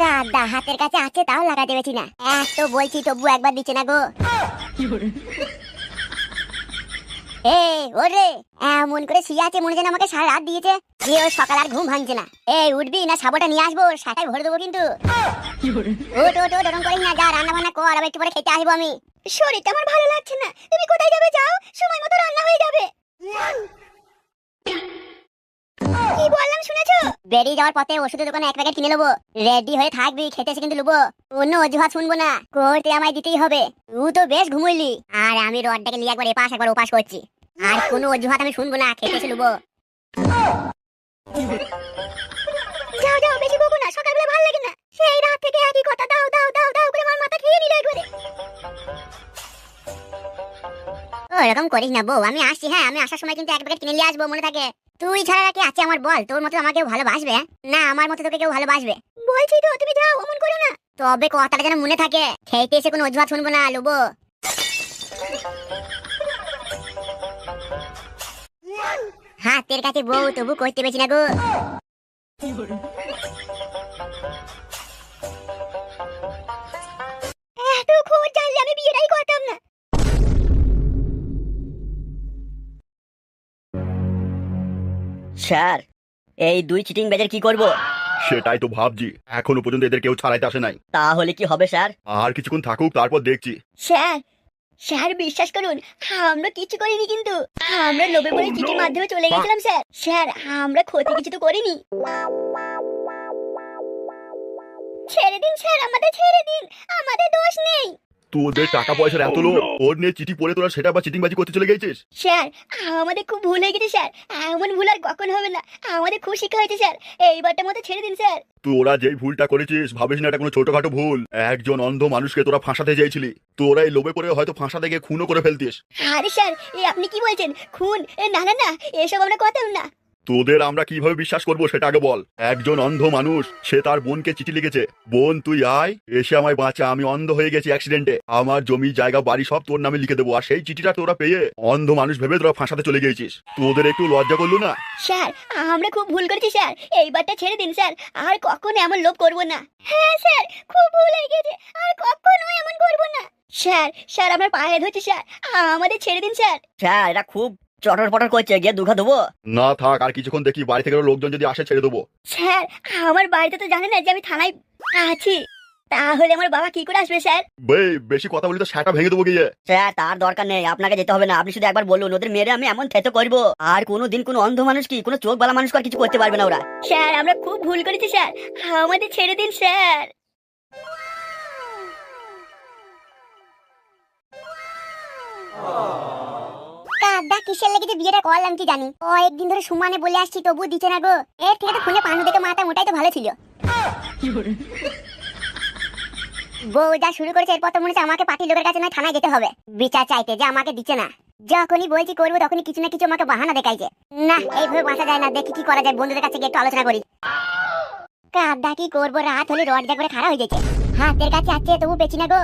কাদা হাতের কাছে আছে তাও লাগাতে পেরেছি না। এত বলছি তবু একবার দিচ্ছে না গো। ওরে এমন করে শুয়ে আছে মনে যেন আমাকে সারা রাত দিয়েছে, দিয়ে ও সকাল আর ঘুম ভাঙছে না। উঠবি না সাবটা নিয়ে আসবো, সাটাই ভরে দেবো কিন্তু। ওট ওরকম করিস না, যা রান্না বান্না কর, আবার একটু পরে খেতে আসবো আমি। শরীরটা আমার ভালো লাগছে না, তুমি কোথায় যাবে যাও, সময় মতো রান্না হয়ে যাবে। কি বললাম শুনেছো? বেরিয়ে যাওয়ার পথে ওষুধের দোকানে 1 প্যাকেট কিনে নেবো, রেডি হয়ে থাকবি, খেতে এসে কিন্তু নেবো। অন্য অজুহাত শুনবো না, করতে আমায় দিতেই হবে। তুই তো বেশ ঘুমুইলি, আর আমি রডটাকে নিয়ে একবার এপাশ একবার ওপাশ করছি, আর কোনো অজুহাত আমি শুনবো না, খেতে এসে নেবো। যাও যাও, বেশি বকো না, সকালবেলা ভালো লাগে না। সেই রাত থেকে একই কথা, দাও দাও দাও দাও করে আমার মাথা খেয়ে নিল একবারে। এরকম করিস না বউ, আমি আসছি। হ্যাঁ, আমি আসার সময় কিন্তু 1 প্যাকেট কিনে নিয়ে আসবো, মনে থাকে। তুই ছাড়া কি আছে আমার বল? তোর মতো আমাকে ভালোবাসবে না? আমার মতো তোকে কেউ ভালোবাসবে? বলছি তো, তুমি যাও, অমন করো না। তবে কথাটা যেন মনে থাকে, খেতে এসে কোনো অজুহাত শুনবো না, লুবো। হাতের কাছে বউ, তবু করতে পেরেছি না গো। এত খবর জানলে আমি বিয়েটাই করতাম না। স্যার, এই 2 চিটিং ব্যাজের কি করব? সেটাই তো ভাবছি, এখনো পর্যন্ত এদের কেউ ছাড়াইতে আসে নাই। তাহলে কি হবে স্যার? আর কিছুক্ষণ থাকুক, তারপর দেখছি। স্যার, স্যার বিশ্বাস করুন, আমরা কিছু করিনি, কিন্তু আমরা লোভে পড়ে চিঠির মাধ্যমে চলে গেছিলাম স্যার। স্যার, আমরা ক্ষতি কিছু তো করিনি। ছেড়ে দিন স্যার, আমাদের ছেড়ে দিন, আমাদের দোষ নেই। তোদের টাকা পয়সার এত লোক, ওর নিয়ে চিঠি পড়ে তোরা সেটা বা চিটিংবাজি করতে চলে গেছিস। স্যার, আমাদের খুব ভুল হয়ে গেছে স্যার, এমন ভুল আর কখন হবে না। আমাদের খুব শিক্ষা হয়েছে স্যার, এইবারটার মতো ছেড়ে দিন স্যার। তোরা যেই ভুলটা করেছিস ভাবিস না এটা কোনো ছোটখাটো ভুল। একজন অন্ধ মানুষকে তোরা ফাঁসাতে চেয়েছিলি, তোরা এই লোভে পড়ে হয়তো ফাঁসাতে গিয়ে খুনও করে ফেলতিস। আরে স্যার, আপনি কি বলছেন? খুন? না না না, এসব আমরা করতাম না। তোদের আমরা কিভাবে বিশ্বাস করবো সেটা আগে বল। একজন অন্ধ মানুষ, সে তার বোনকে চিঠি লিখেছে, বোন তুই আয়, এসে আমায় বাঁচা, আমি অন্ধ হয়ে গেছি অ্যাক্সিডেন্টে, আমার জমি জায়গা বাড়ি সব তোর নামে লিখে দেবো। আর সেই চিঠিটা তোরা পেয়ে অন্ধ মানুষ ভেবে তোরা ফাঁসাতে চলে গেছিস। তোদের একটু লজ্জা করলো না? স্যার, আমরা খুব ভুল করেছি স্যার, এইবারটা ছেড়ে দিন স্যার, আর কখনো এমন লোভ করব না। হ্যাঁ স্যার, খুব ভুল হয়ে গেছে, আর কখনো এমন করব না। স্যার, স্যার আমার পায়ে ধরছি স্যার, আমাদের ছেড়ে দিন স্যার। স্যার, এরা খুব চটর পটর করছে, গিয়ে দুঘা দেবো। না থাক, আর কিছুক্ষণ দেখি, বাড়ি থেকে লোকজন যদি আসে ছেড়ে দেবো। স্যার, আমার বাড়িতে তো জানেন না যে আমি থানায় আছি, তাহলে আমার বাবা কি করে আসবে স্যার? বেশি কথা বলি তো সেটা ভেঙে দেবো গিয়ে। স্যার, তার দরকার নেই, আপনাকে যেতে হবে না। আপনি শুধু একবার বলুন, ওদের মেরে আমি এমন থেতো করবো, আর কোনোদিন কোনো অন্ধ মানুষ কি কোনো চোখ বালা মানুষ আর কিছু করতে পারবে না ওরা। স্যার, আমরা খুব ভুল করেছি স্যার, আমাদের ছেড়ে দিন স্যার। কাদা কিসের লেগে যে বিয়েটা করলাম কি জানি, কয়েকদিন ধরে সুমানে বলে আসছি তবু দিচ্ছে না গো। এর থেকে তো ফোনে পানু দেখে মাথা মোটাই তো ভালো ছিল। বউ যা শুরু করেছে, এরপর তো মনে হচ্ছে আমাকে পার্টির লোকের কাছে নয় থানায় যেতে হবে বিচার চাইতে, যে আমাকে দিচ্ছে না। যখনই বলছি করবো তখনই কিছু না কিছু আমাকে বাহানা দেখাইছে। না, এইভাবে বাঁচা যায় না, দেখি কি করা যায়, বন্ধুদের কাছে গিয়ে একটু আলোচনা করি। কাদা কি করবো, রাত হলে রড করে খারাপ হয়ে গেছে, হাতের কাছে আছে তবু পেছি না গো।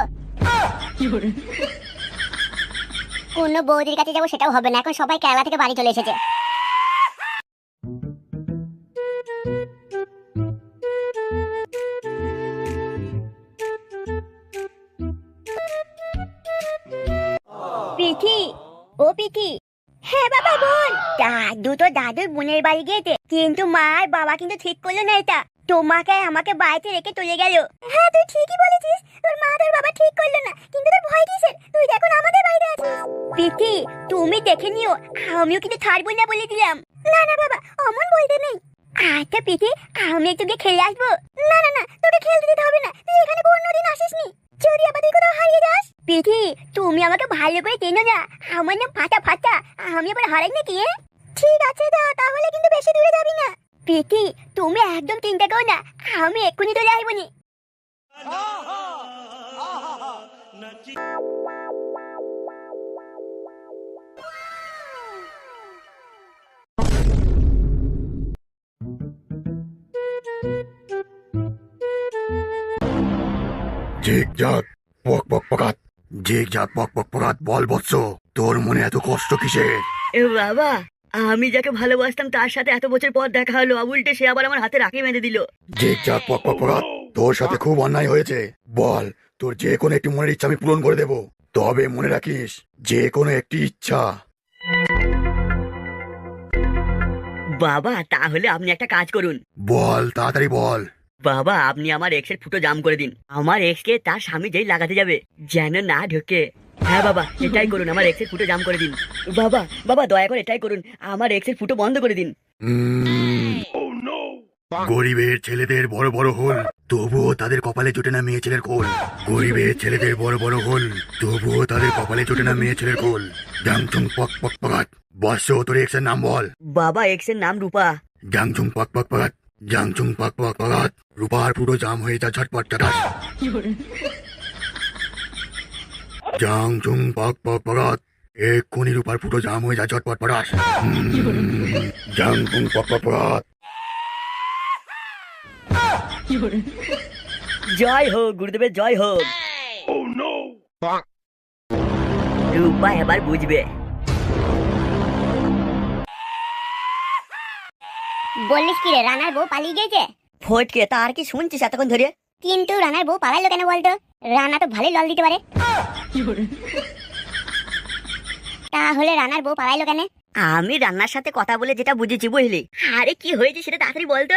কোন বৌদির কাছে যাবো সেটাও হবে না, এখন সবাই কেরালা থেকে বাড়ি চলে এসেছে। পিঠি, ও পিঠি। হ্যাঁ বাবা বল। দাদু তো দাদুর বোনের বাড়ি গিয়েছে, কিন্তু মা আর বাবা কিন্তু ঠিক করলো না এটা, তোমাকে আমাকে বাড়িতে রেখে চলে গেল। হ্যাঁ তুই ঠিকই বলেছিস, তোর মা তোর বাবা ঠিক করলো না, কিন্তু তোর ভয় কিসের? তুই এখন আমাদের বাড়িতে আছিস। পিঠি, তুমি দেখে নিও, আমিও কিন্তু ছাড়বো না বলে দিলাম। না না বাবা, অমন বলতে নেই। আচ্ছা পিঠি, আমি একটু গিয়ে খেলে আসবো। না না না, তোকে খেলতে দিতে হবে না, তুই এখানে কোনোদিন আসিসনি, যদি আবার তুই কোথাও হারিয়ে যাস। পিঠি, তুমি আমাকে ভালো করে চেনো না, আমার নাম ফাটা ফাটা, আমি আবার হারাই নাকি? ঠিক আছে দা, তাহলে কিন্তু বেশি দূরে যাবি না। পিঠি, তুমি একদম চিন্তা করো না, আমি এক্ষুনি চলে আসবনি। ঝিকঝাক পক পক পকাত, ঝিকঝাক পক পক পকাত, বল বৎস, তোর মনে এত কষ্ট কিসের? বাবা, আমি যাকে ভালোবাসতাম তার সাথে এত বছর পর দেখা হলো, উল্টে সে আবার আমার হাতে রাখি বেঁধে দিল। ঝিকঝাক পক পক পকাত, তোর সাথে খুব অন্যায় হয়েছে। বল, তোর যে কোনো একটি মনের ইচ্ছা আমি পূরণ করে দেব, তবে মনে রাখিস যে কোনো একটি ইচ্ছা। বাবা তাহলে আপনি একটা কাজ করুন। বল, তাড়াতাড়ি বল। বাবা আপনি আমার এক্সের ফুটো জাম করে দিন। আমার এক্স কে তার স্বামী যেই লাগাতে যাবে যেন না ঢোকে। হ্যাঁ বাবা এটাই করুন, আমার এক্সের ফুটো জাম করে দিন। বাবা বাবা দয়া করে এটাই করুন, আমার এক্সের ফুটো বন্ধ করে দিন। গরিবের ছেলেদের বড় বড় হোল, তবুও তাদের কপালে জোটে না মেয়ে ছেলের কোল। গরিবের ছেলেদের বড় বড় হোল, তবুও তাদের কপালে জোটে না মেয়ে ছেলের কোল। জাংচুং পক পক পকাত। বর্ষ, তোর এক্সের নাম বল। বাবা এক্সের নাম রূপা। জাংচুং পক পক পকাত। জাংচুং পক পক পকাত। রূপার পুরো জাম হয়ে যা ঝটপট টাটাস। জাংচুং পক পক পকাত। এক্ষুনি রূপার ফুটো জাম হয়ে যা ঝটপট পটাস। জাংচুং পক পক পকাত। জয় হোক গুরুদেবের জয় হোক। রূপা এবার বুঝবে। বলিস কি রে, রানার বউ পালিয়ে গেছে? ফটকে তার কি শুনছিস এতক্ষণ ধরে? কিন্তু রানার বউ পালাইলো কেন বলতো? রানা তো ভালোই লল দিতে পারে। তাহলে রানার বউ পালাইলো কেন? আমি রান্নার সাথে কথা বলে যেটা বুঝেছি বুঝলি। আরে কি হয়েছে সেটা তাড়াতাড়ি বলতো।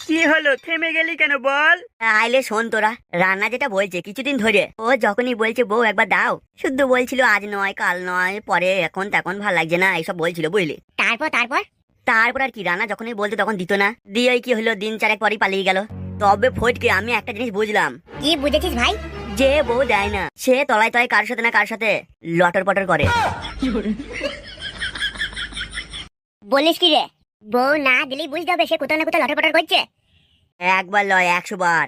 কি হলো, থেমে গেলি কেন বল? আইলে শোন তোরা, রান্না যেটা বলছে কিছুদিন ধরে, ও যখনই বলছে বউ একবার দাও, শুদ্ধ বলছিল আজ নয় কাল নয়, পরে এখন তখন ভাল লাগছে না এইসব বলছিল বুঝলি। তারপর তারপর তারপর আর কি, রান্না যখনই বলতো তখন দিত না, দিয়ে কি হলো দিন চারেক পরই পালিয়ে গেল। তবে ফটকে আমি একটা জিনিস বুঝলাম। কি বুঝেছিস ভাই? যে বউ দেয় না সে তলায় তলায় কার সাথে না কার সাথে লটর পটর করে। বলিস কি রে, বউ না দিলেই বুঝতে হবে সে কোথাও না কোথাও লটরপটর করছে। একবার লয় 100 বার।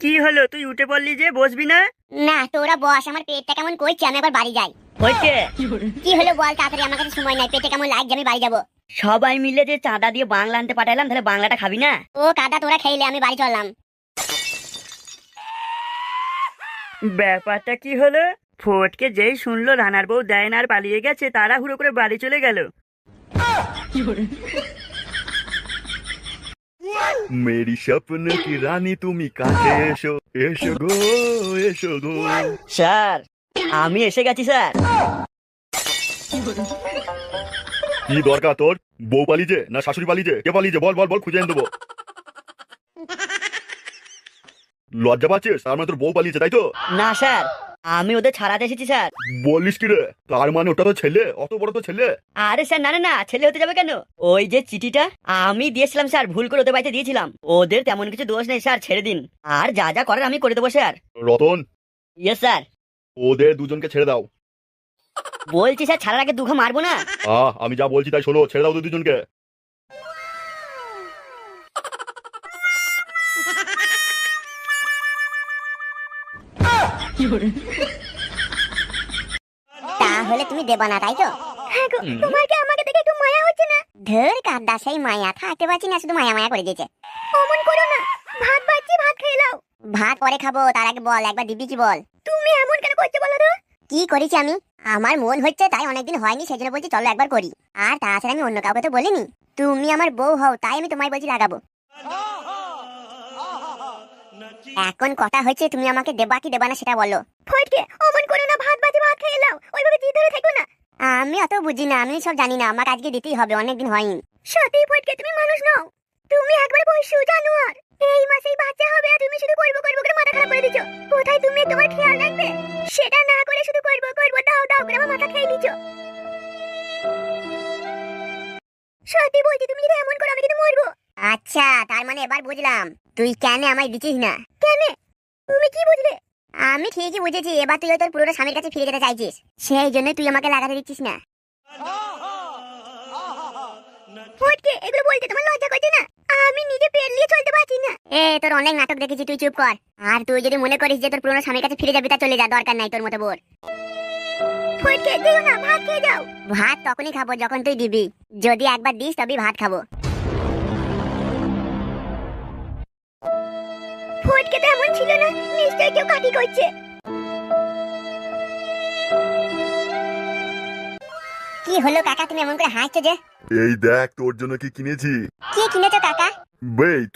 কি হলো, তুই উঠে পড়লি যে, বসবি না? না তোরা বস, আমার পেটটা কেমন করছে, আমি আবার বাড়ি যাই। হইছে কি হলো বল তাড়াতাড়ি, আমার কাছে সময় নাই, পেটে কেমন লাগছে, আমি বাড়ি যাবো। সবাই মিলে যে চাঁদা দিয়ে বাংলা আনতে পাঠাইলাম, তাহলে বাংলাটা খাবি না? ও কাদা তোরা খেলে, আমি বাড়ি চললাম। ব্যাপারটা কি হলো? ফটকে যেই শুনলো রানার বউ দেয় না আর পালিয়ে গেছে, তাড়াহুড়ো করে বাড়ি চলে গেল। মেরি স্বপ্ন কি রানী তুমি কাছে এসো, এসো গো, এসো গো। স্যার আমি এসে গেছি স্যার। কি দরকার তোর? বউ পালিয়েছে না শাশুড়ি পালিয়েছে? কে পালিয়েছে বল বল বল, খুঁজে এনে দেবো। লজ্জা পাচ্ছিস? তার মানে তোর বউ পালিয়েছে তাই তো? না স্যার, আমি ওদের ছাড়াতে এসেছি স্যার। বলিস কি রে, তার মানে ওটা তো ছেলে? অত বড় তো ছেলে? আরে স্যার না না না, ছেলে হতে যাবে কেন? ওই যে চিঠিটা আমি দিয়েছিলাম স্যার, ভুল করে ওদের বাড়িতে দিয়েছিলাম। ওদের তেমন কিছু দোষ নেই স্যার, ছেড়ে দিন। আর যা যা করার আমি করে দেবো স্যার। Ratan, yes sir. ওদের দুজনকে ছেড়ে দাও। বলছি স্যার, ছাড়ার আগে দুঘা মারবো না? আমি যা বলছি তাই শোনো, ছেড়ে দাও ওদের দুজনকে। তাহলে তুমি দেবা না তাই তো? হ্যাঁ গো, তোমার কি আমাকে দেখে একটু মায়া হচ্ছে না? ধর কাদা, সেই মায়া থাকতে পারছি না, শুধু মায়া মায়া করে দিয়েছে। অমন করো না, ভাত বাড়ছি, ভাত খেয়ে নাও। ভাত পরে খাবো, তার আগে বল একবার দিবি কি বল? তুমি এমন কেন করছো বলো তো? কি করেছি আমি? আমার মন হচ্ছে তাই, অনেকদিন হয়নি সেজন্য বলছি চলো একবার করি। আর তাছাড়া আমি অন্য কাউকে তো বলিনি, তুমি আমার বউ হও তাই আমি তোমায় বলছি লাগাবো। এখন কথা হচ্ছে তুমি আমাকে দেবা কি দেবা না সেটা বলো। ফটকে অমন করো না, ভাত বাজে, ভাত খেয়ে নাও, ওইভাবে জিদ ধরে থেকো না। আমি অত বুঝি না, আমি সব জানি না, আমাকে আজকে দিতেই হবে, অনেকদিন হয়নি। সত্যি ফটকে তুমি মানুষ নও, তুমি একবার পশু জানোয়ার। এই মাসেই বাচ্চা হবে আর তুমি শুধু করবো করবো করে মাথা খারাপ করে দিচ্ছ। কোথায় তুমি তোমার খেয়াল রাখবে? সেটা না করে শুধু করবো করবো দাও দাও করে আমার মাথা খেয়ে দিচ্ছ। সত্যি বলছি, তুমি যদি এমন করো আমি কিন্তু মরবো। আচ্ছা তার মানে এবার বুঝলাম তুই কেন আমায় দিচ্ছিস না। কেন? তুমি কি বুঝলে? আমি ঠিকই বুঝেছি, এবার তুই তোর পুরোটা স্বামীর কাছে ফিরে যেতে চাইছিস, সেই জন্য তুই আমাকে লাগাতে দিচ্ছিস না। ফটকে এগুলো বলতে তোমার লজ্জা করছে না? আমি নিজে পেট নিয়ে চলতে পারছি না। তোর অনেক নাটক দেখেছি, তুই চুপ কর। আর তুই যদি মনে করিস যে তোর পুরোনো স্বামীর কাছে ফিরে যাবি তা চলে যা, দরকার নাই তোর মতো বোর। ফটকে দিও না, ভাত খেয়ে যাও। ভাত তখনই খাবো যখন তুই দিবি, যদি একবার দিস তবেই ভাত খাবো। ফটকে তো এমন ছিল না, নিশ্চয়ই কেউ কাটি করছে। কি হলো কাকা, তুমি এমন করে হাসছো যে? এই দেখ তোর জন্য কি কিনেছি। কি কিনেছো কাকা?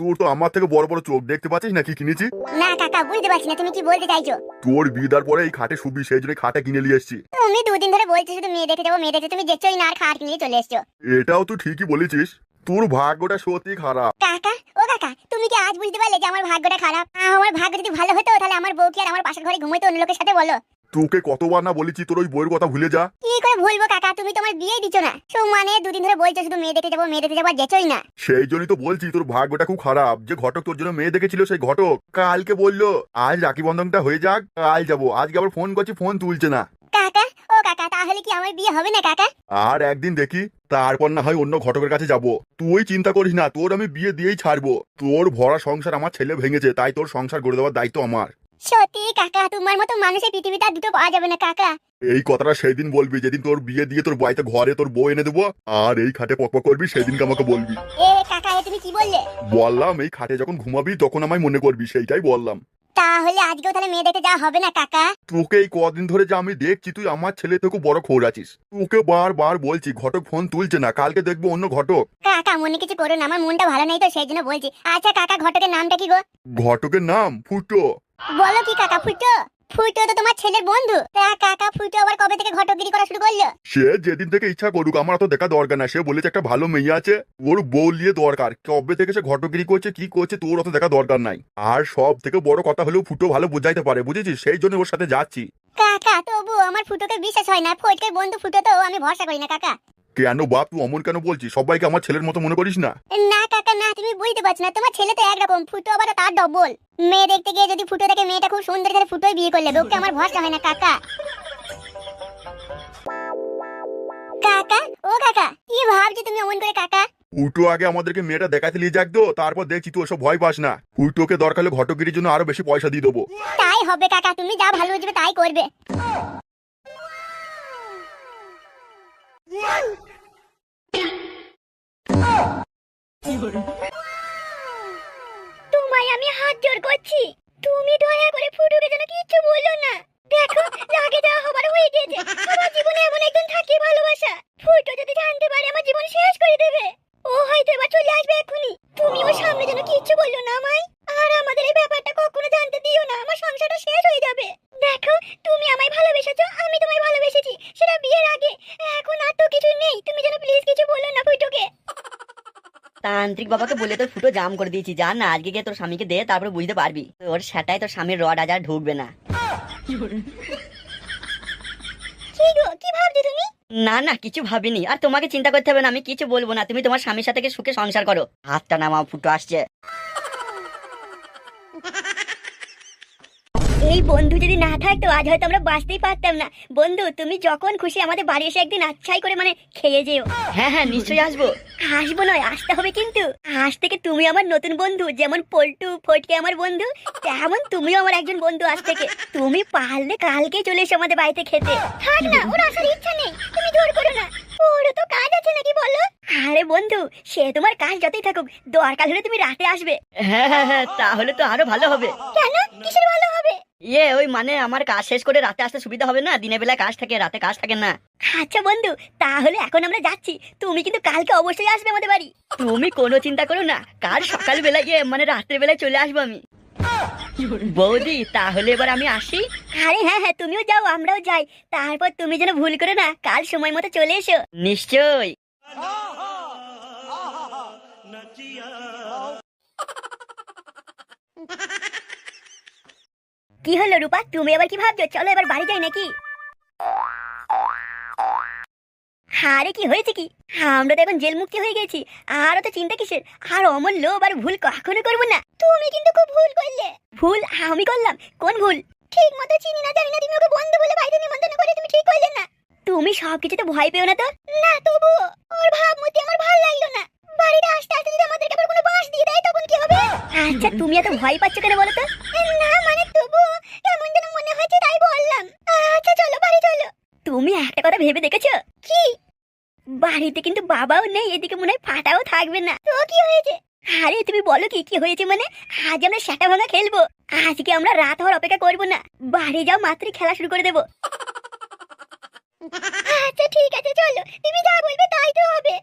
তোর তো আমার থেকে বড় বড় চোখ, দেখতে পাচ্ছিস না কি কিনেছি? না কাকা, বুঝতে পারছি না তুমি কি বলতে চাইছো। তোর বিদার পরে এই খাটে শুবি, সেই জন্য খাটে কিনে নিয়ে এসেছি। তুমি দুদিন ধরে বলছো শুধু মেয়ে দেখতে যাবো মেয়ে দেখতে, তুমি যেচ্ছই না আর খাট নিয়ে চলে এসছো। এটাও তুই ঠিকই বলেছিস, তোর ভাগ্যটা সত্যি খারাপ। কাকা, ও কাকা, তুমি কি আজ বুঝতে পারলে যে আমার ভাগ্যটা খারাপ? আমার ভাগ্য যদি ভালো হতো তাহলে আমার বউ কি আর আমার পাশের ঘরে ঘুমাইতো অন্য লোকের সাথে, বলো? তোকে কতবার না বলেছি তোর ওই বইয়ের কথা ভুলে যা। কি করে ভুলবো কাকা, তুমি তোমার বিয়ে দিচ্ছ না। মানে দুদিন ধরে বলছো শুধু মেয়ে দেখতে যাবো মেয়ে দেখতে যাবো, আর যেচ্ছই না। সেই জন্যই তো বলছি তোর ভাগ্যটা খুব খারাপ, যে ঘটক তোর জন্য মেয়ে দেখেছিল, সেই ঘটক কালকে বললো আজ রাখি বন্ধনটা হয়ে যাক, কাল যাবো। আজকে আবার ফোন করছি, ফোন তুলছে না। কাকা, ও কাকা, তাহলে কি আমার বিয়ে হবে না কাকা? আর একদিন দেখি, তারপর না হয় অন্য ঘটকের কাছে যাব। তুই চিন্তা করিস না, তোর আমি বিয়ে দিয়েই ছাড়বো। তোর ভরা সংসার আমার ছেলে ভেঙেছে, তাই তোর সংসার গড়ে দেওয়ার দায়িত্ব আমার। সত্যি কাকা, তোমার মতো মানুষের পৃথিবীতে আর দুটো পাওয়া যাবে না কাকা। এই কথাটা সেই দিন বলবি যেদিন তোর বিয়ে দিয়ে তোর বাড়িতে ঘরে তোর বউ এনে দেবো, আর এই খাটে পকপক করবি, সেদিনকে আমাকে বলবি। এ কাকা, এ তুমি কি বললে? বললাম এই খাটে যখন ঘুমাবি তখন আমায় মনে করবি, সেইটাই বললাম। তাহলে আজকেও তাহলে মেয়ে দেখতে যাওয়া হবে না কাকা? তোকে এই কদিন ধরে যে আমি দেখছি তুই আমার ছেলে থেকে বড় খোর আছিস, তোকে বারবার বলছি ঘটক ফোন তুলছে না, কালকে দেখবো অন্য ঘটক। কাকা মনে কিছু করো না, আমার মনটা ভালো নেই তো সেই জন্য বলছি। আচ্ছা কাকা, ঘটকের নামটা কি গো? ঘটকের নাম ফুটো। বলো কি কাকা, ফুটো? ফুটো তো তোমার ছেলের বন্ধু। তা কাকা, ফুটো আবার কবে থেকে ঘটকগিরি করা শুরু করলো? সে যেদিন থেকে ইচ্ছা করুক, আমার তো দেখা দরকার না। সে বলেছে একটা ভালো মেয়ে আছে, ওর বউ নিয়ে দরকার। কবে থেকে সে ঘটগিরি করছে কি করছে তোর অত দেখা দরকার নাই। আর সব থেকে বড় কথা হলো ফুটো ভালো বুঝাইতে পারে, বুঝেছিস? সেই জন্য ওর সাথে যাচ্ছি। কাকা তবু আমার ফুটোকে বিশ্বাস হয় না, ফটকের বন্ধু ফুটো তো আমি ভরসা করি না কাকা। কেন বাপ, তুই অমন কেন বলছিস? সবাইকে আমার ছেলের মতো মনে করিস না? না কাকা না, তুমি বুঝতে পারছো না, তোমার ছেলে তো একরকম, ফুটো আবার তার ডবল। মেয়ে দেখতে গিয়ে যদি ফুটো দেখে মেয়েটা খুব সুন্দর, তাহলে ফুটোই বিয়ে করলে। ওকে আমার ভরসা হয় না কাকা। কাকা, ও কাকা, কি ভাবছো তুমি অমন করে কাকা? ফুটো আগে আমাদেরকে মেয়েটা দেখাতে নিয়ে যাক তো, তারপর দেখছি তুই ওসব ভয় পাস না। ফুটোকে দরকার হলে ঘটগিরির জন্য আরো বেশি পয়সা দিয়ে দেবো। তাই হবে কাকা, তুমি যা ভালো বুঝবে তাই করবে। তোমায় আমি হাত জোড় করছি, তুমি দয়া করে ফুটুকে যেন কিচ্ছু বলো না। দেখো, আগে যা হবার হয়ে গেছে। আমার জীবনে এমন একজন থাকে ভালোবাসা, ফুটো যদি জানতে পারে আমার জীবন শেষ করে দেবে। ও হয়তো এবার চলে আসবে এক্ষুনি। তুমি ওর সামনে যেন কিচ্ছু বললো না আমায়। আর আমাদের এই ব্যাপারটা কখনো জানতে দিও না, আমার সংসারটা শেষ হয়ে যাবে। দেখো, তুমি আমায় ভালোবেসেছো, আমি তোমায় ভালোবেসেছি, সেটা বিয়ের আগে। এখন আর তো কিছু নেই, তুমি যেন প্লিজ কিছু বলো না ফুটোকে। তান্ত্রিক বাবাকে বলে তোর ফুটো জাম করে দিয়েছি, জান না, আজকে গিয়ে তোর স্বামীকে দে, তারপরে বুঝতে পারবি তোর সেটাই তোর স্বামীর রড আজ আর ঢুকবে না। কি গো, কি ভাবছো তুমি? না না, কিছু ভাবিনি, আর তোমাকে চিন্তা করতে হবে না, আমি কিছু বলবো না। তুমি তোমার স্বামীর সাথে সুখে সংসার করো। হাতটা নামাও, ফুটো আসছে। এই বন্ধু যদি না থাকতো আজ হয়তো আমরা বাঁচতেই পারতাম না। বন্ধু, তুমি যখন খুশি আমাদের বাড়ি এসে একদিন আচ্ছাই করে খেয়ে যেও। হ্যাঁ হ্যাঁ, নিশ্চয়ই আসবো। আসবো নয়, আসতে হবে কিন্তু। আজ থেকে তুমি আমার নতুন বন্ধু, যেমন পল্টু ফটকে আমার বন্ধু, তেমন তুমিও আমার একজন বন্ধু আজ থেকে। তুমি পারলে কালকেই চলে এসো আমাদের বাড়িতে খেতে। থাক না, ওর আসার ইচ্ছা নেই, তুমি জোর করো না। ওরও তো কাজ আছে নাকি বলো? আরে বন্ধু, সে তোমার কাজ যতই থাকুক, দরকার হলে তুমি রাতে আসবে। হ্যাঁ হ্যাঁ হ্যাঁ, তাহলে তো আরো ভালো হবে। কেন, কিসের ভালো হবে? ওই মানে আমার কাজ শেষ করে রাতে আসতে সুবিধা হবে না, দিনের বেলা কাজ থাকে, রাতে কাজ থাকে না। আচ্ছা বন্ধু, তাহলে এখন আমরা যাচ্ছি, তুমি কিন্তু কালকে অবশ্যই আসবে আমাদের বাড়ি। তুমি কোনো চিন্তা করো না, কাল সকাল বেলা গিয়ে মানে রাত্রের বেলায় চলে আসবো আমি। বৌদি, তাহলে এবার আমি আসি। আরে হ্যাঁ হ্যাঁ, তুমিও যাও আমরাও যাই। তারপর তুমি যেন ভুল করে না কাল সময় মতো চলে এসো। নিশ্চয়। কি হলো রূপা, তুমি আবার কি ভাবছো? চলো এবার বাড়ি যাই নাকি? আরে কি হয়েছে কি? আমরা তো এখন জেল মুক্তি হয়ে গেছি, আর তো চিন্তা কিসের? আর অমন লোভ আর ভুল কখনো করবো না। তুমি কিন্তু খুব ভুল করলে। ভুল আমি করলাম? কোন ভুল? ঠিক মতো চিনি না জানি না, তুমি ওকে বন্ধু বলে বাড়িতে নিমন্ত্রণ করে তুমি ঠিক করলে না। তুমি সবকিছুতে ভয় পেও না তো? না, তবু ওর ভাবমূর্তি আমার ভালো লাগলো না। বাড়িতে আসতে আসতে যদি আমাদেরকে আবার কোনো বাঁশ দিয়ে দেয় তখন কি হবে? আচ্ছা, তুমি এত ভয় পাচ্ছ কেন বলো তো? না মানে তবু কেমন যেন মনে হচ্ছে তাই বললাম। আচ্ছা চলো বাড়ি চলো। তুমি একটা কথা ভেবে দেখেছো? কি? বাড়িতে কিন্তু বাবাও নেই, এদিকে মনে হয় ফাটাও থাকবে না। তো কি হয়েছে? আরে তুমি বলো কি কি হয়েছে মানে? আজ আমরা সেটা ভাঙা খেলবো। আজকে আমরা রাত হওয়ার অপেক্ষা করবো না, বাড়ি যাও মাত্রই খেলা শুরু করে দেবো। আচ্ছা ঠিক আছে চলো, তুমি যা বলবে তাই তো হবে।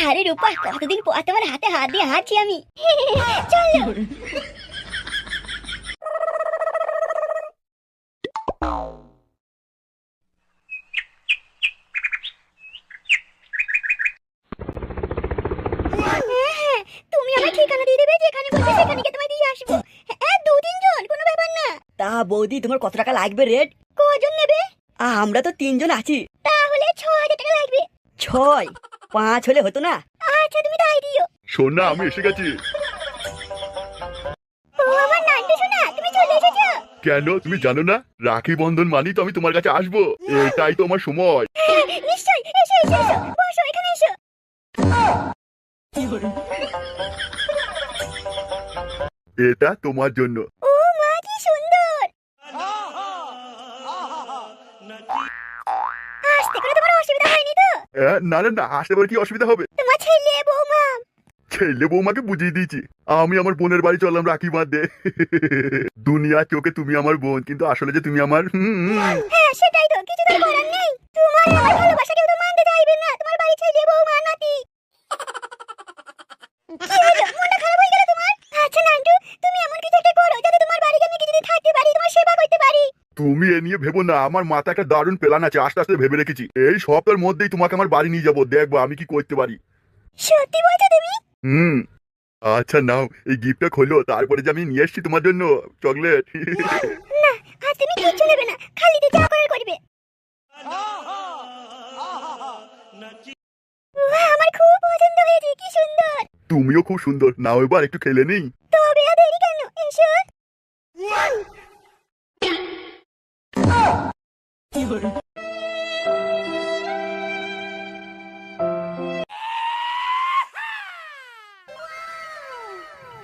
আরে রূপা, কতদিন পর তোমার হাতে হাত দিয়ে হাঁটছি আমি। চলো। তুমি আমার ঠিকানা দিয়ে দেবে, যেখানে বলবে সেখানে গিয়ে তোমায় দিয়ে আসবো। হ্যাঁ, 2-3 জন, কোনো ব্যাপার না। তা বৌদি তোমার কত টাকা লাগবে রেট? কজন নেবে? আমরা তো 3 জন আছি। তাহলে 6,000 টাকা লাগবে। 6, 5 হলে হতো না? আচ্ছা, তুমি তাই দিও। শোন না, আমি এসে গেছি। ও আমার নান্টু সোনা, তুমি চলে এসেছো? কেন, তুমি জানো না রাখি বন্ধন মানি তো আমি তোমার কাছে আসবো, এটাই তো আমার সময়। নিশ্চয়ই, এসো এসো এসো, বসো এখানে এসো। এটা তোমার জন্য। ও মা, কি সুন্দর। আসতে করে তোমার অসুবিধা হয়নি তো? না না না, আসতে পারে কি অসুবিধা হবে? তোমার ছেলে বৌমা। ছেলে বৌমাকে বুঝিয়ে দিয়েছি আমি আমার বোনের বাড়ি চললাম রাখি বাঁধতে। দুনিয়ার চোখে তুমি আমার বোন, কিন্তু আসলে যে তুমি আমার হ্যাঁ, সেটাই তো, কিছু তো করার নেই। তোমার আমার ভালোবাসা কেউ তো মানতে চাইবে না, তোমার বাড়ি ছেলে বৌমা নাতি। কি হলো, মনটা খারাপ হয়ে গেল তোমার? আচ্ছা নান্টু, তুমি এমন কিছু একটা করো যাতে তোমার বাড়িতে আমি কিছুদিন থাকতে পারি, তোমার সেবা করতে পারি। তুমি এ নিয়ে ভেবো না, আমার মাথা একটা দারুণ প্ল্যান আছে, আস্তে আস্তে ভেবে রেখেছি। এই সপ্তাহের মধ্যেই তোমাকে আমার বাড়ি নিয়ে যাবো, দেখবো আমি কি করতে পারি। সত্যি বলছো তুমি? আচ্ছা নাও, এই গিফটটা খোলো, তারপরে যে আমি নিয়ে এসেছি তোমার জন্য চকলেট। না, আজ তুমি কিচ্ছু নেবে না, খালি তো যা করার করবে। বাহ, আমার খুব পছন্দ হয়েছে, কি সুন্দর। তুমিও খুব সুন্দর, নাও এবার একটু খেলে নেই। তবে আর দেরি কেন, এসো।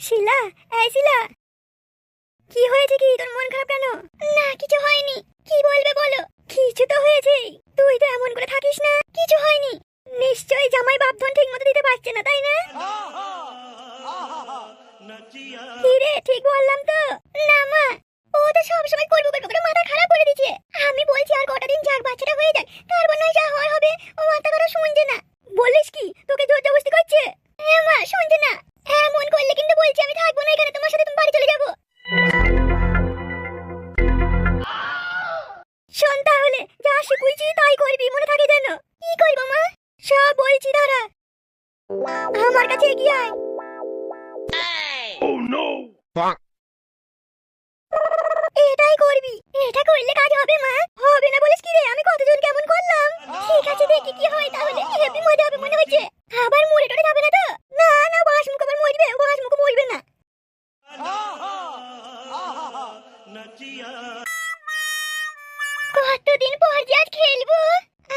শিলা, এই শিলা, কি হয়েছে? কি তোর মন খারাপ কেন? না, কিছু হয়নি। কি বলবে বলো? কিছু তো হয়েছে, তুই তো এমন করে থাকিস না। কিছু হয়নি, নিশ্চয়ই জামাই বাপধন ঠিক মতো দিতে পারছে না, তাই না? কি রে, ঠিক বললাম তো? না মা, ও তো সবসময় করবো করবো করে মাথা খারাপ করে দিচ্ছে। আমি বলছি আর কটা দিন যাক, বাচ্চাটা হয়ে যাক, তারপর নয় যা হওয়ার হবে। ও মাথা খারাপ শুনছে না। বলিস কি, তোকে জোর জবরদস্তি করছে? হ্যাঁ মা, শুনছে না। এমন করলে কিন্তু বলছি আমি থাকবো না এখানে, তোমার সাথে তুমি বাড়ি চলে যাবো। শোন, তাহলে যা শিখুইছি তাই করবি, মনে থাকে যেন। কি করবো মা? সব বলছি, দাঁড়া। আমার কাছে এগিয়ে আয়। এটাই করবি, এটা করলে কাজ হবে মা। হবে না বলিস কি রে, আমি কতজন কেমন করলাম। ঠিক আছে, দেখি কি হয় তাহলে। হেভি মজা হবে মনে হচ্ছে। আবার মরে টরে যাবে না তো? না না, বাসমুখ আবার মরবে, বাসমুখ মরবে না। কতদিন পর যে আজ খেলবো,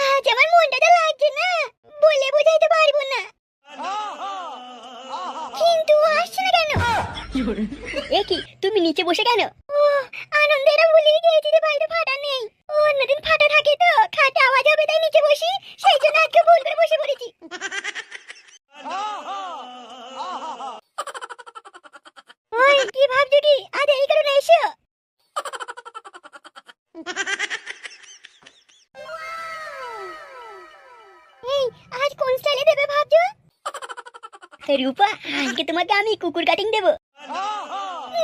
আজ আমার মনটা তো লাগছে না, বলে বোঝাইতে পারবো না। কিন্তু আসছে না কেন? এ কি, তুমি নিচে বসে কেন? ও, আনন্দের ভুলিয়ে গিয়েছি যে বাড়িতে ফাটা নেই। অন্যদিন ফাটা থাকে তো, খাটে আওয়াজ হবে তাই নিচে বসি, সেই জন্য আজকে ভুল করে বসে পড়েছি। ওই কি ভাবছো কি? আজ এই কারণে এসো। এই, আজ কোন স্টাইলে দেবে ভাবছো? রূপা, আজকে তোমাকে আমি কুকুর কাটিং দেবো।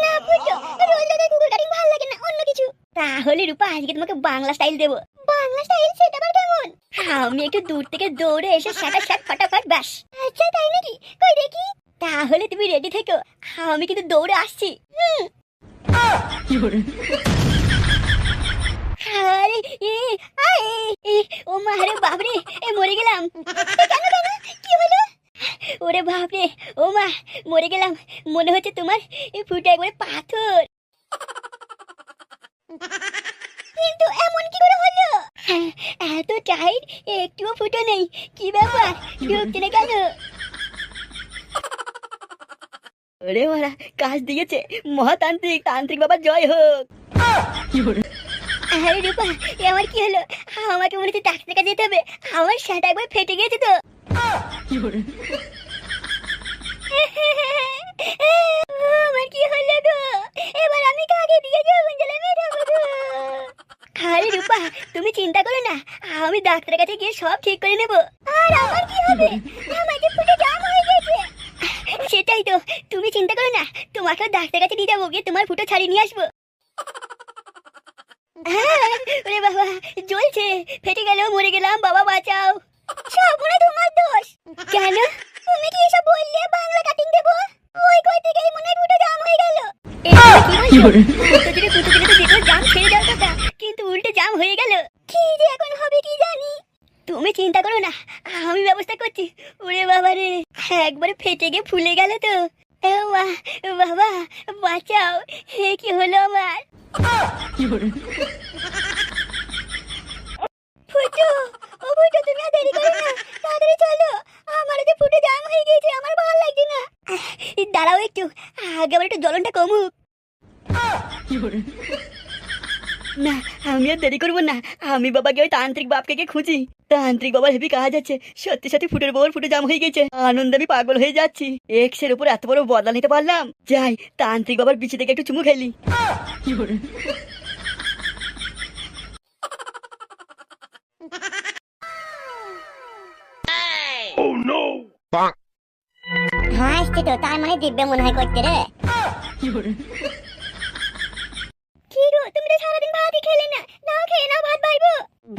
না ফুটো, রোজ রোজ কুকুর কাটিং ভালো লাগে না, অন্য কিছু। তাহলে রূপা, আজকে তোমাকে বাংলা স্টাইল দেবো। বাংলা স্টাইল, সেটা আবার কেমন? আমি একটু দূর থেকে দৌড়ে এসে সাটা সাট ফাটাফাট ব্যাস। আচ্ছা তাই নাকি? কই দেখি। তাহলে তুমি রেডি থেকো, আমি কিন্তু দৌড়ে আসছি। আরে ও মা, আরে বাপরে, মরে গেলাম। কেন কেন, কি হলো? ওরে বাপরে, ও মা, মরে গেলাম। মনে হচ্ছে তোমার এই ফুটা একবারে পাথর। কিন্তু এমন কি করে হলো? এত টাইট, একটুও ফুটো নেই, কি ব্যাপার, ঢুকছে না কেন? ওরে মারা, কাজ দিয়েছে। মহাতান্ত্রিক, তান্ত্রিক বাবা জয় হোক। আরে রূপা, আমার কি হলো? আমাকে মনে হচ্ছে ডাক্তারের কাছে যেতে হবে, আমার শাটা একবার ফেটে গেছে তো। আমার কি হলো গো? এবার আমি কাকে দিয়ে যৌবন জ্বালা মেটাবো গো? আরে রূপা, তুমি চিন্তা করো না, আমি ডাক্তারের কাছে গিয়ে সব ঠিক করে নেবো। আর আমার কি হবে? আমাকে তাই তো, তুমি চিন্তা করো না, তোমাকে ডাক্তার কাছে নিয়ে যাবো, গিয়ে তোমার ফুটো ছাড়িয়ে নিয়ে আসবো। হ্যাঁ, ওরে বাবা, জ্বলছে, ফেটে গেল, মরে গেলাম, বাবা বাঁচাও। সব মনে হয় তোমার দোষ। কেন? তুমি কি এসব বললে বাংলা কাটিং দেবো? ওই কই থেকে মনে হয় ফুটো জাম হয়ে গেল। কি বলছো? ফুটো দিলে তো যেটা জাম ছেড়ে যাওয়ার কথা, কিন্তু উল্টে জাম হয়ে গেল। কি যে এখন হবে কি জানি। তুমি চিন্তা করো না, আমি ব্যবস্থা করছি। ওরে বাবা রে, একবারে ফেটে গিয়ে ফুলে গেল তো। এ বাবা, বাঁচাও, হে কি হলো আমার। ফুটো, ও ফুটো, তুমি আর দেরি করো না, তাড়াতাড়ি চলো, আমার যে ফুটো জাম হয়ে গেছে, আমার ভালো লাগছে না। দাঁড়াও একটু, আগে আবার একটু জ্বলনটা কমুক। না, আমি আর দেরি করবো না, আমি বাবাকে ওই তান্ত্রিক বাপকে গিয়ে খুঁজি। তান্ত্রিক বাবার হেভি কাজ আছে, সত্যি সত্যি ফুটের বউর ফুটে জাম হয়ে গেছে, আনন্দে আমি পাগল হয়ে যাচ্ছি। এক্সের উপর এত বড় বদলা নিতে পারলাম, যাই তান্ত্রিক বাবার বিচি থেকে একটু চুমু খেলি। হ্যাঁ, আসছে তো, তার মানে দিব্যে মনে হয় করতে রে। কি গো, তুমি তো সারাদিন ভাতই খেলে না, নাও খেয়ে নাও, ভাত বাইবো।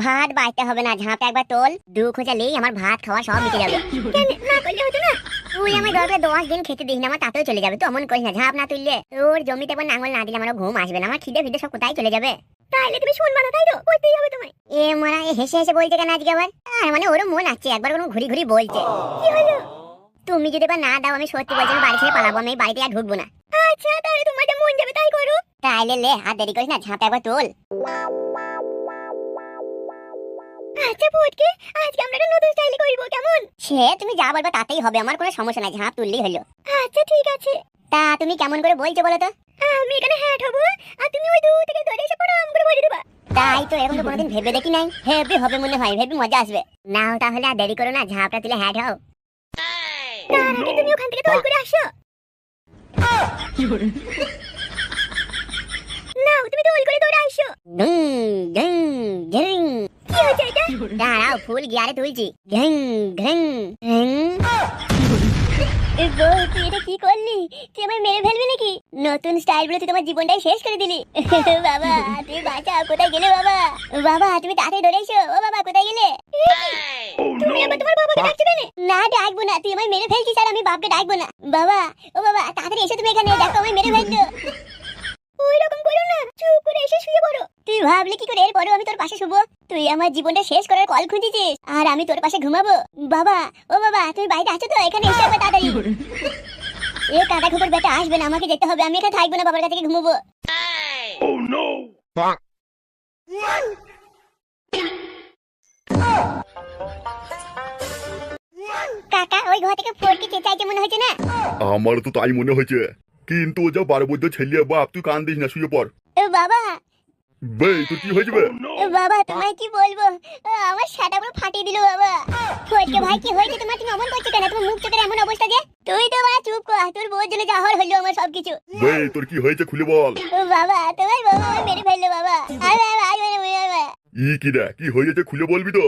ভাত বাইতে হবে না, ঝাঁপে একবার তোল, দু খোঁচালেই আমার ভাত খাওয়া সব মিটে যাবে। কেন না করলে হতো না? তুই আমার দরকার 10 দিন খেতে দিস না, আমার তাতেও চলে যাবে, তো অমন করিস না। ঝাঁপ না তুললে তোর জমিতে একবার নাঙ্গল না দিলে আমার ঘুম আসবে না, আমার খিদে ফিদে সব কোথায় চলে যাবে। তাইলে তুমি শুনবা না, তাই তো করতেই হবে তোমায়। এ মারা, এ হেসে হেসে বলছে কেন আজকে আবার? মানে ওরও মন আছে, একবার কোনো ঘুরি ঘুরি বলছে। কি হলো? তুমি যদি এবার না দাও, আমি সত্যি বলছি আমি বাড়ি ছেড়ে পালাবো, আমি এই বাড়িতে আর ঢুকবো না। আচ্ছা, তাহলে তোমার যা মন যাবে তাই করো। তাইলে লে, আর দেরি করিস না, ঝাঁপে একবার তোল। আচ্ছা ফটকে, আজকে আমরা একটা নতুন স্টাইলে করব, কেমন? সে তুমি যা বলবে তাতেই হবে, আমার কোনো সমস্যা নাই, ঝাঁপ তুললেই হলো। আচ্ছা ঠিক আছে। তা তুমি কেমন করে বলছো বলো তো? আমি এখানে হ্যাট হবো, আর তুমি ওই দূর থেকে ধরে এসে পড়াম করে বলে দেবা। তাই তো, এরকম তো কোনোদিন ভেবে দেখি নাই, হেভি হবে মনে হয়, হেভি মজা আসবে। নাও তাহলে, আর দেরি করো না, ঝাঁপটা তুলে হ্যাট হও। তার আগে তুমি ওখান থেকে দৌড় করে আসো। নাও, তুমি দৌড় করে দৌড়ে আসো। কি হচ্ছে এটা? দাঁড়াও, ফুল গিয়ারে তুলছি। ঘ্যাং ঘ্যাং ঘ্যাং। তুই এটা কি করলি? তুই আমায় মেরে ফেলবি নাকি? নতুন স্টাইল বলে তুই তোমার জীবনটাই শেষ করে দিলি। বাবা, তুই বাঁচাও, কোথায় গেলে বাবা? বাবা, তুমি তাড়াতাড়ি দৌড়ে এসো। ও বাবা, কোথায় গেলে? তুমি আবার তোমার বাবাকে ডাকছো কেন? না, ডাকবো না, তুই আমায় মেরে ফেলছিস আর আমি বাপকে ডাকবো না। বাবা, ও বাবা, তাড়াতাড়ি এসো তুমি এখানে, দেখো আমায় মেরে ফেলছো। ওই রকম করো না, চুপ করে এসে শুয়ে পড়ো। তুই ভাবলি কি করে এরপরেও আমি তোর পাশে শুবো? তুই আমার জীবনটা শেষ করার কল খুঁজেছিস, আর আমি তোর পাশে ঘুমাবো? বাবা, ও বাবা, তুমি বাইরে আছো তো? এখানে এসে একবার তাড়াতাড়ি। এ কাটা খবর বেটা আসবে না, আমাকে যেতে হবে, আমি এখানে থাকবো না, বাবার কাছে গিয়ে ঘুমাবো। কাকা, ওই ঘর থেকে ফটকে চেঁচাইছে মনে হচ্ছে না? আমার তো তাই মনে হয়েছে, কিন্তু ও যা বারবৈদ্য ছেলে, বাপ তুই কান দিস না, শুয়ে পড়। বাবা, বে তোর কি হয়েছে বে? বাবা তোমায় কি বলবো, আমার শাটা পুরো ফাটিয়ে দিল বাবা। ফটকে ভাই, কি হয়েছে তোমার? তুমি অমন করছো কেন? তোমার মুখ চোখের এমন অবস্থা যে? তুই তো বাবা চুপ কর, তোর বউর জন্য যা হলো আমার সবকিছু। বে তোর কি হয়েছে খুলে বল। বাবা, তোমার বউ আমায় মেরে ফেললো বাবা। কি রে, কি হয়েছে খুলে বলবি তো?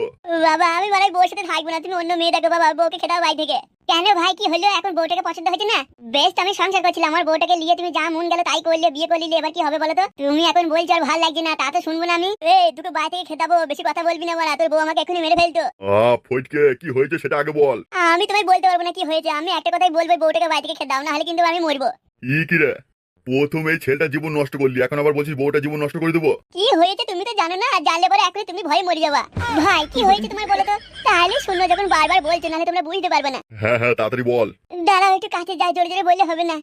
বাবা, আমি মানে বউর সাথে থাকবো না, তুমি অন্য মেয়ে দেখো বাবা, বউকে খেদাও বাড়ি থেকে। কেন ভাই, কি হলো? এখন বউটাকে পছন্দ হয়েছে না? বেশ, আমি সংসার করছিলাম, আমার বউটাকে নিয়ে তুমি যা মন গেল তাই করলে, বিয়ে করলি, এবার কি হবে বলো তো? তুমি এখন বলছো আর ভালো লাগছে না, তা তো শুনবো না আমি। তোকে বাড়ি থেকে খেদাবো, বেশি কথা বলবি না বলা, তোর বউ আমাকে এখনই মেরে ফেলতো। ফটকে, কি হয়েছে সেটা আগে বল। আমি তোমায় বলতে পারবো না কি হয়েছে, আমি একটা কথাই বলবো, বউটাকে বাড়ি থেকে খেদাও, না হলে কিন্তু আমি মরবো। কি রে, প্রথমে এই ছেলেটা জীবন নষ্ট করলি, এখন আবার বলছিস বউটা জীবন নষ্ট করে দেবো? কি হয়েছে তুমি তো জানো না, জানলে পরে এখনই তুমি ভয়ে মরে যাবা। ভাই, কি হয়েছে তোমার বলো তো? তাহলে শোনো, যখন বারবার বলছো, নাহলে তোমরা বুঝতে পারবে না। হ্যাঁ হ্যাঁ, তাড়াতাড়ি বল। দাঁড়াও, একটু কাছে যাই, জোরে জোরে বললে হবে না।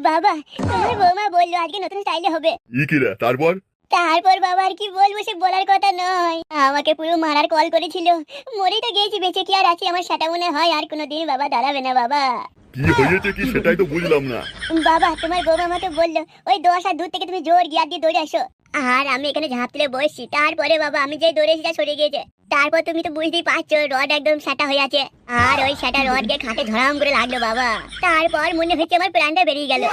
বাবা, তোমার বৌমা বললো আজকে নতুন স্টাইলে হবে। কি রে, তারপর? তারপর বাবা আর কি বলবো, সে বলার কথা নয়, আমাকে পুরো মারার কল করেছিল। মরেই তো গেছি, বেঁচে কি আর আছি? আমার সেটা মনে হয় আর কোনোদিন বাবা দাঁড়াবে না বাবা। কি হয়েছে কি সেটাই তো বুঝলাম না। বাবা, তোমার বৌমা আমাকে বললো ওই 10 হাত দূর থেকে তুমি জোর গিয়ার দিয়ে দৌড়ে আসো, আর আমি এখানে ঝাঁপ তুলে বসছি। তারপরে বাবা, আমি যে দৌড়ে সেটা সরে গিয়েছে। তারপর তুমি তো বুঝতেই পারছো, রড একদম সেটা হয়ে আছে, আর ওই সেটা রড গিয়ে খাটে ধরাম করে লাগলো বাবা। তারপর মনে হচ্ছে আমার প্রাণটা বেরিয়ে গেল।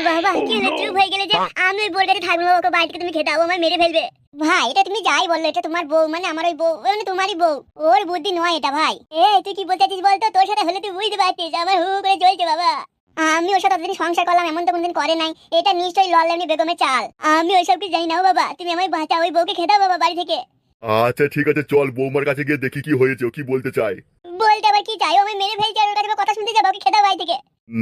বাবা, কি হলো? চুপ হয়ে গেলে যে? আমি ওই বোর্ডারে থাকবো, ওকে বাড়ি থেকে তুমি খেতে আমায় মেরে ফেলবে। ভাই এটা তুমি যাই বললো, এটা তোমার বউ মানে আমার ওই বউ মানে তোমারই বউ, ওর বুদ্ধি নয় এটা ভাই। তুই কি বলতে চাচ্ছিস বলতো? তোর সাথে হলে তুই বুঝতে পারছিস আমার হু করে চলছে বাবা। আমি ওর সাথে এতদিন সংসার করলাম, এমন তো কোনদিন করে নাই। এটা নিশ্চয়ই লল্লানি বেগমের চাল। আমি ওইসব কি জানি না বাবা, তুমি আমায় বাঁচাও, ওই বউকে খেদাও বাবা বাড়ি থেকে। আচ্ছা ঠিক আছে, চল বৌমার কাছে গিয়ে দেখি কি হয়েছে, ও কি বলতে চায়। বলতে আবার কি চাই? ও আমায় মেরে ফেলছে আর ওর কাছে কথা শুনতে যাবো? ওকে খেদাও বাড়ি থেকে।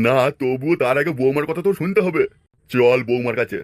না তবু তার আগে বৌমার কথা তো শুনতে হবে। চল বৌমার কাছে।